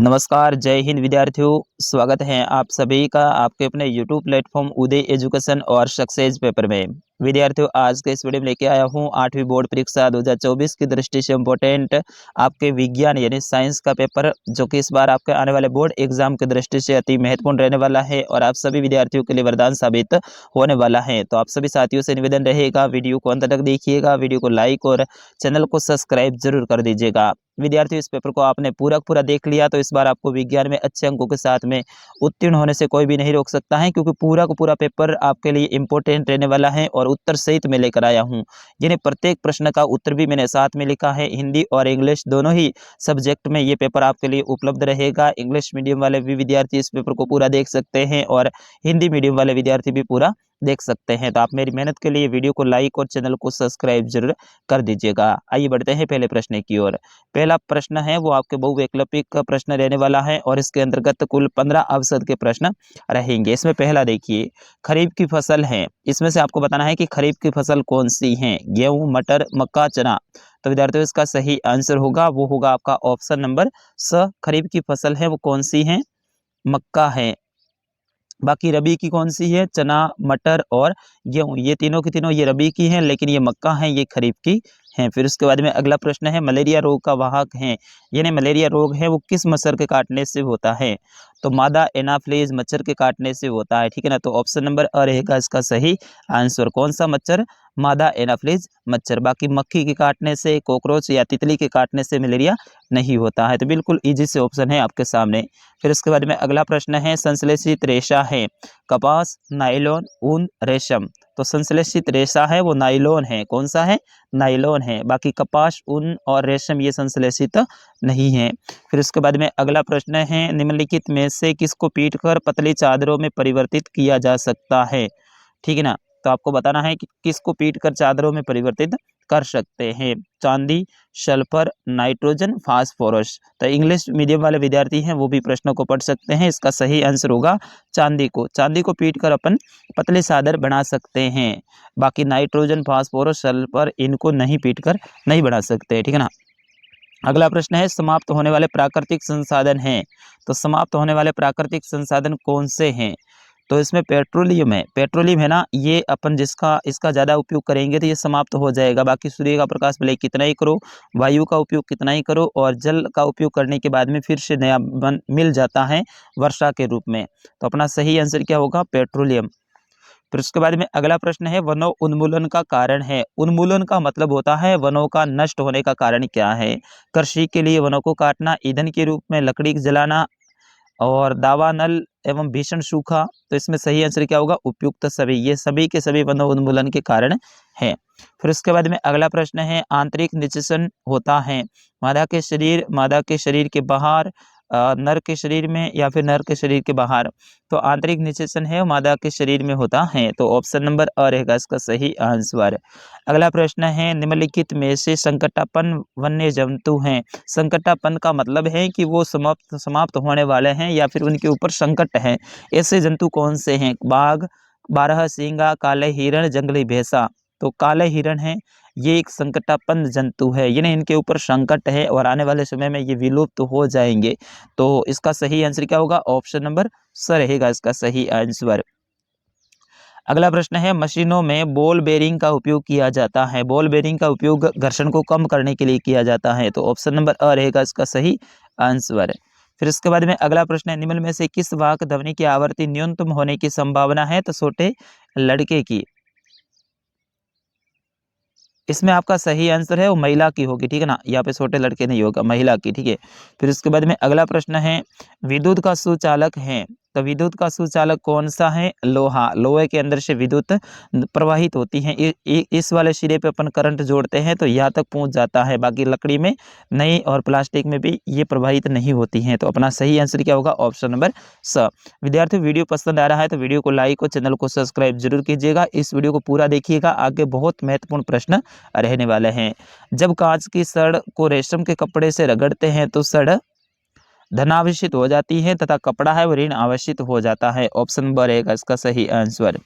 नमस्कार, जय हिंद विद्यार्थियों। स्वागत है आप सभी का आपके अपने YouTube प्लेटफॉर्म उदय एजुकेशन और सक्सेस पेपर में। विद्यार्थियों, आज के इस वीडियो में लेके आया हूँ 8वीं बोर्ड परीक्षा 2024 की दृष्टि से इम्पोर्टेंट आपके विज्ञान यानी साइंस का पेपर, जो कि इस बार आपके आने वाले बोर्ड एग्जाम की दृष्टि से अति महत्वपूर्ण रहने वाला है और आप सभी विद्यार्थियों के लिए वरदान साबित होने वाला है। तो आप सभी साथियों से निवेदन रहेगा, वीडियो को अंत तक देखिएगा, वीडियो को लाइक और चैनल को सब्सक्राइब जरूर कर दीजिएगा। विद्यार्थियों, इस पेपर को आपने पूरा देख लिया तो इस बार आपको विज्ञान में अच्छे अंकों के साथ में उत्तीर्ण होने से कोई भी नहीं रोक सकता है, क्योंकि पूरा का पूरा पेपर आपके लिए इंपॉर्टेंट रहने वाला है और उत्तर सहित मैं लेकर आया हूं। यानी प्रत्येक प्रश्न का उत्तर भी मैंने साथ में लिखा है। हिंदी और इंग्लिश दोनों ही सब्जेक्ट में ये पेपर आपके लिए उपलब्ध रहेगा। इंग्लिश मीडियम वाले भी विद्यार्थी इस पेपर को पूरा देख सकते हैं और हिंदी मीडियम वाले विद्यार्थी भी पूरा देख सकते हैं। तो आप मेरी मेहनत के लिए वीडियो को लाइक और चैनल को सब्सक्राइब जरूर कर दीजिएगा। आइए बढ़ते हैं पहले प्रश्न की ओर। पहला प्रश्न है वो आपके बहुवैकल्पिक प्रश्न रहने वाला है और इसके अंतर्गत कुल 15 अवसाद के प्रश्न रहेंगे। इसमें पहला देखिए, खरीफ की फसल है, इसमें से आपको बताना है कि खरीफ की फसल कौन सी है। गेहूं, मटर, मक्का, चना। तो विद्यार्थियों, इसका सही आंसर होगा वो होगा आपका ऑप्शन नंबर स। खरीफ की फसल है वो कौन सी है, मक्का है। बाकी रबी की कौन सी है, चना, मटर और गेहूं। ये तीनों की तीनों ये रबी की हैं, लेकिन ये मक्का है, ये खरीफ की हैं। फिर उसके बाद में अगला प्रश्न है, मलेरिया रोग का वाहक है, यानी मलेरिया रोग है वो किस मच्छर के काटने से होता है। तो मादा एनाफ्लीज मच्छर के काटने से होता है, ठीक है ना। तो ऑप्शन नंबर अ रहेगा इसका सही आंसर। कौन सा मच्छर, मादा एनाफ्लीज मच्छर। बाकी मक्खी के काटने से, कॉकरोच या तितली के काटने से मलेरिया नहीं होता है। तो बिल्कुल इजी से ऑप्शन है आपके सामने। फिर उसके बाद में अगला प्रश्न है, संश्लेषित रेशा है, कपास, नायलॉन, ऊन, रेशम। तो संश्लेषित रेशा है वो नायलॉन है। कौन सा है, नायलॉन है। बाकी कपास, ऊन और रेशम ये संश्लेषित नहीं है। फिर उसके बाद में अगला प्रश्न है, निम्नलिखित में से किसको पीटकर पतली चादरों में परिवर्तित किया जा सकता है, ठीक है ना। तो आपको बताना है कि किसको पीटकर चादरों में परिवर्तित कर सकते हैं। चांदी, सल्फर, नाइट्रोजन, फास्फोरस। तो इंग्लिश मीडियम वाले विद्यार्थी हैं वो भी प्रश्नों को पढ़ सकते हैं। इसका सही आंसर होगा चांदी को। चांदी को पीटकर अपन पतले चादर बना सकते हैं। बाकी नाइट्रोजन, फास्फोरस, सल्फर इनको नहीं पीटकर नहीं बना सकते, ठीक है ना। अगला प्रश्न है, समाप्त होने वाले प्राकृतिक संसाधन हैं। तो समाप्त होने वाले प्राकृतिक संसाधन कौन से हैं। तो इसमें पेट्रोलियम है। पेट्रोलियम है ना, ये अपन इसका ज़्यादा उपयोग करेंगे तो ये समाप्त हो जाएगा। बाकी सूर्य का प्रकाश भले कितना ही करो, वायु का उपयोग कितना ही करो और जल का उपयोग करने के बाद में फिर से नया मिल जाता है वर्षा के रूप में। तो अपना सही आंसर क्या होगा, पेट्रोलियम। फिर उसके बाद में अगला प्रश्न है, वनों उन्मूलन का कारण है। उन्मूलन का मतलब होता है वनों का नष्ट होने का कारण क्या है। कृषि के लिए वनों को काटना, ईंधन के रूप में लकड़ी जलाना और दावानल एवं भीषण सूखा। तो इसमें सही आंसर क्या होगा, उपयुक्त सभी। ये सभी के सभी वन उन्मूलन के कारण है। फिर उसके बाद में अगला प्रश्न है, आंतरिक निषेचन होता है मादा के शरीर के बाहर, नर के शरीर में या फिर नर के शरीर के बाहर। तो आंतरिक निषेचन है मादा के शरीर में होता है। तो ऑप्शन नंबर अ रहेगा इसका सही आंसर। अगला प्रश्न है, निम्नलिखित में से संकटापन्न वन्य जंतु हैं। संकटापन्न का मतलब है कि वो समाप्त होने वाले हैं या फिर उनके ऊपर संकट है। ऐसे जंतु कौन से हैं, बाघ, बारहसिंगा, काले हिरण, जंगली भैंसा। तो काले हिरण है, ये एक संकटापन्न जंतु है, यानी इनके ऊपर संकट है और आने वाले समय में ये विलुप्त हो जाएंगे। तो इसका सही आंसर क्या होगा, ऑप्शन नंबर स रहेगा इसका सही आंसर। अगला प्रश्न है, मशीनों में बॉल बेरिंग का उपयोग किया जाता है। बॉल बेरिंग का उपयोग घर्षण को कम करने के लिए किया जाता है। तो ऑप्शन नंबर अ रहेगा इसका सही आंसर। फिर इसके बाद में अगला प्रश्न है, निम्न में से किस वाक ध्वनि की आवृत्ति न्यूनतम होने की संभावना है। तो छोटे लड़के की। इसमें आपका सही आंसर है वो महिला की होगी, ठीक है ना। यहाँ पे छोटे लड़के नहीं होगा, महिला की, ठीक है। फिर उसके बाद में अगला प्रश्न है, विद्युत का सुचालक है। तो विद्युत का सुचालक कौन सा है, लोहा। लोहे के अंदर से विद्युत प्रवाहित होती है। इस वाले सिरे पे अपन करंट जोड़ते हैं तो यहाँ तक पहुँच जाता है। बाकी लकड़ी में नहीं और प्लास्टिक में भी ये प्रवाहित नहीं होती हैं। तो अपना सही आंसर क्या होगा, ऑप्शन नंबर स। विद्यार्थियों, वीडियो पसंद आ रहा है तो वीडियो को लाइक और चैनल को सब्सक्राइब जरूर कीजिएगा। इस वीडियो को पूरा देखिएगा, आगे बहुत महत्वपूर्ण प्रश्न रहने वाले हैं। जब कांच की सड़ को रेशम के कपड़े से रगड़ते हैं तो सड़ धनावेशित हो जाती है तथा कपड़ा है वो ऋण आवेशित हो जाता है। ऑप्शन नंबर रहेगा इसका सही आंसर।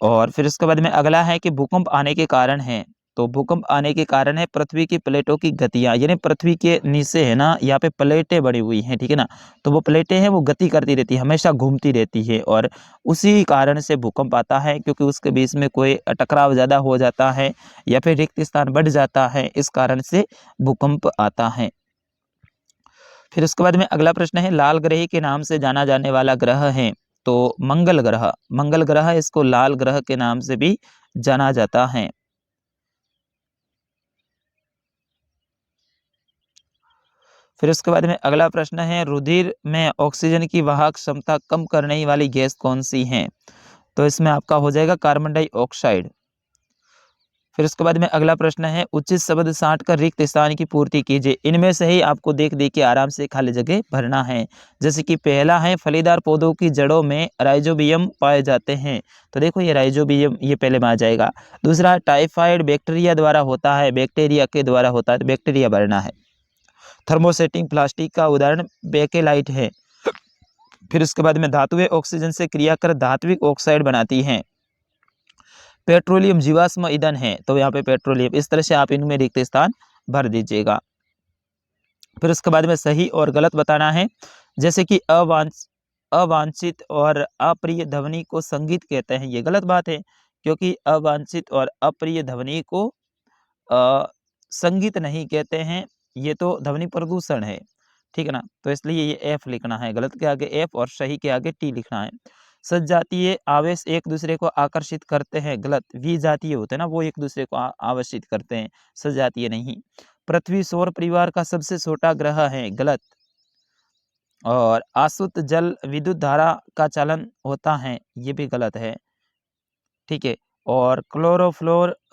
और फिर उसके बाद में अगला है कि भूकंप आने के कारण है। तो भूकंप आने के कारण है पृथ्वी की प्लेटों की गतियां, यानी पृथ्वी के नीचे है ना यहाँ पे प्लेटें बनी हुई हैं, ठीक है ना। तो वो प्लेटें हैं वो गति करती रहती है, हमेशा घूमती रहती है, और उसी कारण से भूकंप आता है, क्योंकि उसके बीच में कोई टकराव ज़्यादा हो जाता है या फिर रिक्त स्थान बढ़ जाता है, इस कारण से भूकंप आता है। फिर उसके बाद में अगला प्रश्न है, लाल ग्रह के नाम से जाना जाने वाला ग्रह है, तो मंगल ग्रह। मंगल ग्रह इसको लाल ग्रह के नाम से भी जाना जाता है। फिर उसके बाद में अगला प्रश्न है, रुधिर में ऑक्सीजन की वाहक क्षमता कम करने वाली गैस कौन सी है, तो इसमें आपका हो जाएगा कार्बन डाइऑक्साइड। फिर उसके बाद में अगला प्रश्न है, उचित शब्द साठ कर रिक्त स्थान की पूर्ति कीजिए। इनमें से ही आपको देख देख के आराम से खाली जगह भरना है। जैसे कि पहला है, फलीदार पौधों की जड़ों में राइजोबियम पाए जाते हैं, तो देखो ये राइजोबियम ये पहले में आ जाएगा। दूसरा, टाइफाइड बैक्टीरिया द्वारा होता है, बैक्टीरिया के द्वारा होता है, तो बैक्टीरिया भरना है। थर्मोसेटिंग प्लास्टिक का उदाहरण बेकेलाइट है। फिर उसके बाद में धातुएं ऑक्सीजन से क्रिया कर धात्विक ऑक्साइड बनाती हैं। पेट्रोलियम जीवाश्म ईंधन है, तो यहाँ पे पेट्रोलियम। इस तरह से आप इनमें रिक्त स्थान भर दीजिएगा। फिर उसके बाद में सही और गलत बताना है। जैसे कि अवांछित और अप्रिय ध्वनि को संगीत कहते हैं, ये गलत बात है, क्योंकि अवांछित और अप्रिय ध्वनि को संगीत नहीं कहते हैं, ये तो ध्वनि प्रदूषण है, ठीक है ना। तो इसलिए ये एफ लिखना है, गलत के आगे एफ और सही के आगे टी लिखना है। सजातीय आवेश एक दूसरे को आकर्षित करते हैं, गलत। विजातीय होते हैं ना, वो एक दूसरे को आकर्षित करते हैं, सजातीय नहीं। पृथ्वी सौर परिवार का सबसे छोटा ग्रह है, गलत। और आसुत जल विद्युत धारा का चालन होता है, ये भी गलत है, ठीक है। और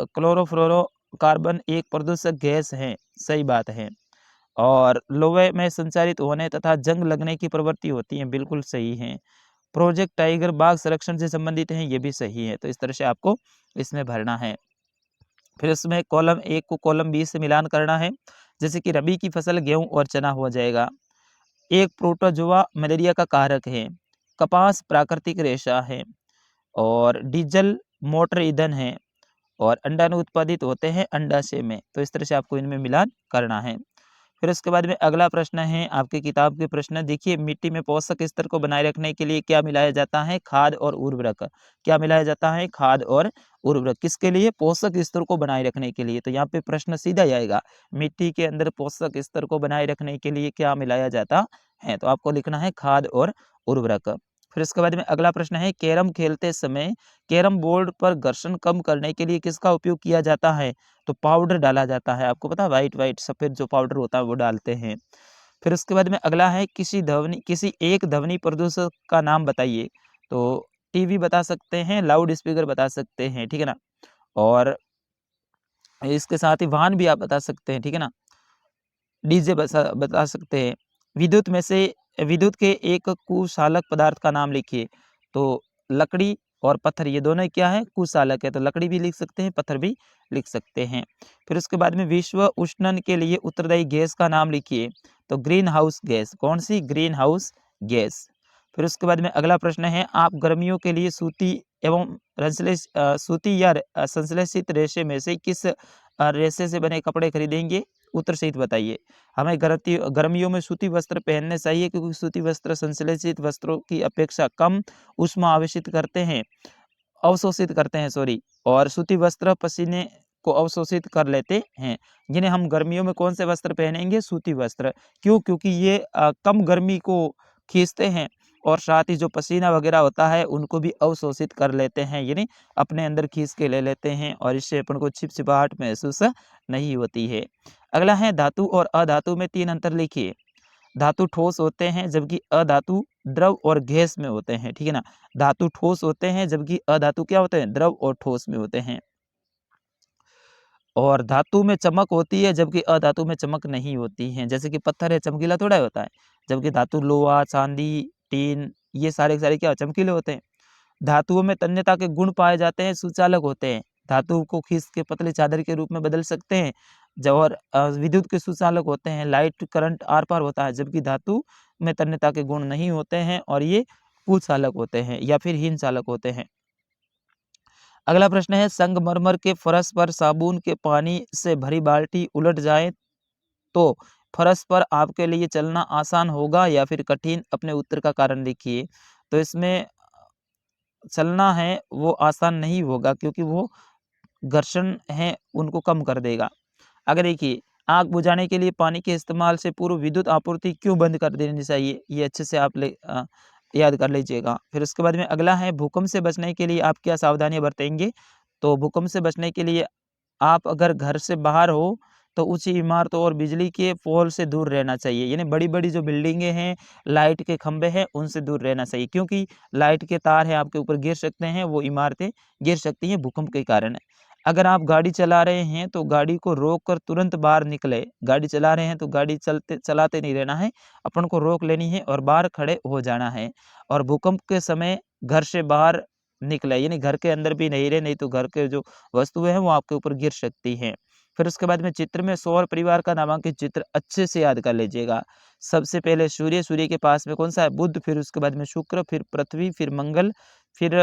क्लोरोफ्लोरोकार्बन एक प्रदूषक गैस है, सही बात है। और लोहे में संचारित होने तथा जंग लगने की प्रवृत्ति होती है, बिल्कुल सही है। प्रोजेक्ट टाइगर बाघ संरक्षण से संबंधित है, ये भी सही है। तो इस तरह से आपको इसमें भरना है। फिर इसमें कॉलम 1 को कॉलम 20 से मिलान करना है। जैसे कि रबी की फसल गेहूं और चना हो जाएगा। एक प्रोटोजोआ मलेरिया का कारक है। कपास प्राकृतिक रेशा है। और डीजल मोटर ईंधन है। और अंडाणु उत्पादित होते हैं अंडाशय में। तो इस तरह से आपको इनमें मिलान करना है। फिर उसके बाद में अगला प्रश्न है, आपके किताब के प्रश्न देखिए, मिट्टी में पोषक स्तर को बनाए रखने के लिए क्या मिलाया जाता है, खाद और उर्वरक। क्या मिलाया जाता है, खाद और उर्वरक। किसके लिए, पोषक स्तर को बनाए रखने के लिए। तो यहाँ पे प्रश्न सीधा ही आएगा, मिट्टी के अंदर पोषक स्तर को बनाए रखने के लिए क्या मिलाया जाता है, तो आपको लिखना है खाद और उर्वरक। फिर इसके बाद में अगला प्रश्न है, कैरम खेलते समय कैरम बोर्ड पर घर्षण कम करने के लिए किसका उपयोग किया जाता है, तो पाउडर डाला जाता है। आपको पता है, वाइट सफेद जो पाउडर होता है वो डालते हैं। फिर उसके बाद में अगला है, किसी एक ध्वनि प्रदूषक का नाम बताइए। तो टीवी बता सकते हैं, लाउड स्पीकर बता सकते हैं, ठीक है ना। और इसके साथ ही वाहन भी आप बता सकते हैं, ठीक है ना। डीजे बता सकते हैं। विद्युत के एक कुचालक पदार्थ का नाम लिखिए। तो लकड़ी और पत्थर, ये दोनों क्या है, कुचालक है। तो लकड़ी भी लिख सकते हैं, पत्थर भी लिख सकते हैं। फिर उसके बाद में विश्व उष्णन के लिए उत्तरदायी गैस का नाम लिखिए। तो ग्रीन हाउस गैस, कौन सी, ग्रीन हाउस गैस। फिर उसके बाद में अगला प्रश्न है, आप गर्मियों के लिए सूती या संश्लेषित रेशे में से किस रेशे से बने कपड़े खरीदेंगे, उत्तर सहित बताइए। हमें गर्मियों में सूती वस्त्र पहनने चाहिए, क्योंकि सूती वस्त्र संश्लेषित वस्त्रों की अपेक्षा कम ऊष्मा अवशोषित करते हैं, सॉरी। और सूती वस्त्र पसीने को अवशोषित कर लेते हैं। जिन्हें हम गर्मियों में कौन से वस्त्र पहनेंगे, सूती वस्त्र। क्यों, क्योंकि ये कम गर्मी को खींचते हैं, और साथ ही जो पसीना वगैरह होता है उनको भी अवशोषित कर लेते हैं, यानी अपने अंदर खींच के ले लेते हैं, और इससे अपन को चिपचिपाहट महसूस नहीं होती है। अगला है, धातु और अधातु में 3 अंतर लिखिए। धातु ठोस होते हैं, जबकि अधातु द्रव और गैस में होते हैं, ठीक है ना। धातु ठोस होते हैं, जबकि अधातु क्या होते हैं, द्रव और ठोस में होते हैं। और धातु में चमक होती है, जबकि अधातु में चमक नहीं होती है। जैसे कि पत्थर है, चमकीला थोड़ा होता है, जबकि धातु लोहा, चांदी, टीन, ये सारे के सारे क्या चमकीले होते हैं। धातुओं में तन्यता के गुण पाए जाते हैं, सुचालक होते हैं। धातु को खींच के पतली चादर के रूप में बदल सकते हैं। जब और विद्युत के सुचालक होते हैं, लाइट करंट आर पार होता है, जबकि धातु में तन्यता के गुण नहीं होते हैं, और ये कुचालक होते हैं या फिर हीन चालक होते हैं। अगला प्रश्न है, संगमरमर के फर्श पर साबुन के पानी से भरी बाल्टी उलट जाए तो फर्श पर आपके लिए चलना आसान होगा या फिर कठिन? अपने उत्तर का कारण लिखिए। तो इसमें चलना है वो आसान नहीं होगा, क्योंकि वो घर्षण है उनको कम कर देगा। आगे देखिए, आग बुझाने के लिए पानी के इस्तेमाल से पूर्व विद्युत आपूर्ति क्यों बंद कर देनी चाहिए? ये अच्छे से आप याद कर लीजिएगा। फिर उसके बाद में अगला है, भूकंप से बचने के लिए आप क्या सावधानियां बरतेंगे? तो भूकंप से बचने के लिए आप अगर घर से बाहर हो तो ऊंची इमारतों और बिजली के पोल से दूर रहना चाहिए, यानी बड़ी-बड़ी जो बिल्डिंगें हैं, लाइट के खंभे हैं, उनसे दूर रहना चाहिए, क्योंकि लाइट के तार हैं आपके ऊपर गिर सकते हैं, वो इमारतें गिर सकती हैं भूकंप के कारण। अगर आप गाड़ी चला रहे हैं तो गाड़ी को रोक कर तुरंत बाहर निकले। गाड़ी चला रहे हैं तो गाड़ी चलाते नहीं रहना है, अपन को रोक लेनी है और बाहर खड़े हो जाना है। और भूकंप के समय घर से बाहर निकले, यानी घर के अंदर भी नहीं रहे, नहीं तो घर के जो वस्तुएं हैं वो आपके ऊपर गिर सकती हैं। फिर उसके बाद में चित्र में सौर परिवार का नामांकित चित्र अच्छे से याद कर लीजिएगा। सबसे पहले सूर्य, सूर्य के पास में कौन सा है? बुध, फिर उसके बाद में शुक्र, फिर पृथ्वी, फिर मंगल, फिर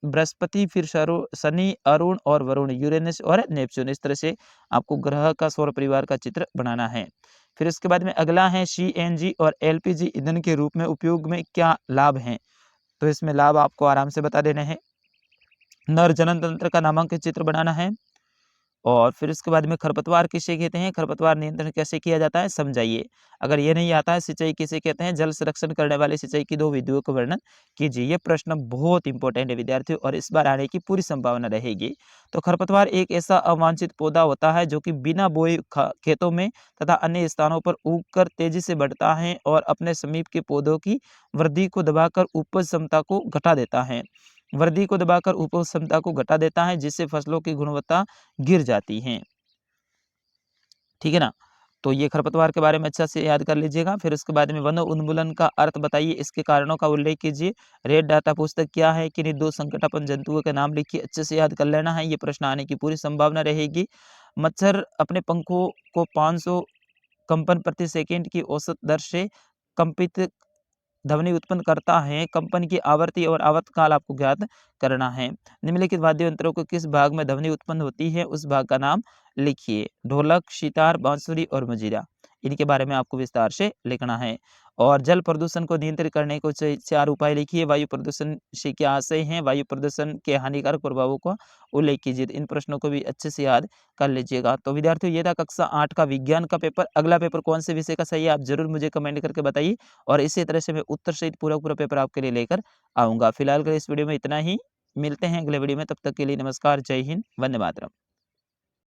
बृहस्पति, फिर शनि, अरुण और वरुण, यूरेनस और नेपच्यून। इस तरह से आपको ग्रह का सौर परिवार का चित्र बनाना है। फिर इसके बाद में अगला है, सीएनजी और एलपीजी ईंधन के रूप में उपयोग में क्या लाभ हैं? तो इसमें लाभ आपको आराम से बता देने हैं। नर जनन तंत्र का नामांकित चित्र बनाना है। और फिर उसके बाद में खरपतवार किसे कहते हैं? खरपतवार नियंत्रण कैसे किया जाता है? समझाइए। अगर ये नहीं आता है, सिंचाई किसे कहते हैं? जल संरक्षण करने वाली सिंचाई की 2 विधियों का वर्णन कीजिए। ये प्रश्न बहुत इंपॉर्टेंट है विद्यार्थियों, और इस बार आने की पूरी संभावना रहेगी। तो खरपतवार एक ऐसा अवांछित पौधा होता है जो कि बिना बोए खेतों में तथा अन्य स्थानों पर उगकर तेजी से बढ़ता है और अपने समीप के पौधों की वृद्धि को दबाकर उपज क्षमता को घटा देता है। वृद्धि को दबाकर उपज क्षमता को घटा देता है, जिससे फसलों की गुणवत्ता गिर जाती हैं। ठीक है ना? तो ये खरपतवार के बारे में अच्छा से याद कर लीजिएगा। फिर उसके बाद में वन उन्मूलन का अर्थ बताइए, इसके कारणों का उल्लेख कीजिए। रेड डाटा पुस्तक क्या है? किन्हीं 2 संकटापन्न जंतुओं के नाम लिखिए। अच्छे से याद कर लेना है, ये प्रश्न आने की पूरी संभावना रहेगी। मच्छर अपने पंखों को 500 कंपन प्रति सेकंड की औसत दर से कंपित ध्वनि उत्पन्न करता है। कंपन की आवृत्ति और आवर्तकाल आपको ज्ञात करना है। निम्नलिखित वाद्य यंत्रों को किस भाग में ध्वनि उत्पन्न होती है? उस भाग का नाम लिखिए। ढोलक, सितार, बांसुरी और मजीरा, इनके बारे में आपको विस्तार से लिखना है। और जल प्रदूषण को नियंत्रित करने को 4 उपाय लिखिए। वायु प्रदूषण से क्या आशय है? वायु प्रदूषण के हानिकारक प्रभावों का उल्लेख कीजिए। इन प्रश्नों को भी अच्छे से याद कर लीजिएगा। तो विद्यार्थियों, ये था कक्षा 8 का विज्ञान का पेपर। अगला पेपर कौन से विषय का सही है, आप जरूर मुझे कमेंट करके बताइए, और इसी तरह से मैं उत्तर सहित पूरा पेपर आपके लिए लेकर आऊँगा। फिलहाल के लिए इस वीडियो में इतना ही। मिलते हैं अगले वीडियो में, तब तक के लिए नमस्कार, जय हिंद, वंदे मातरम।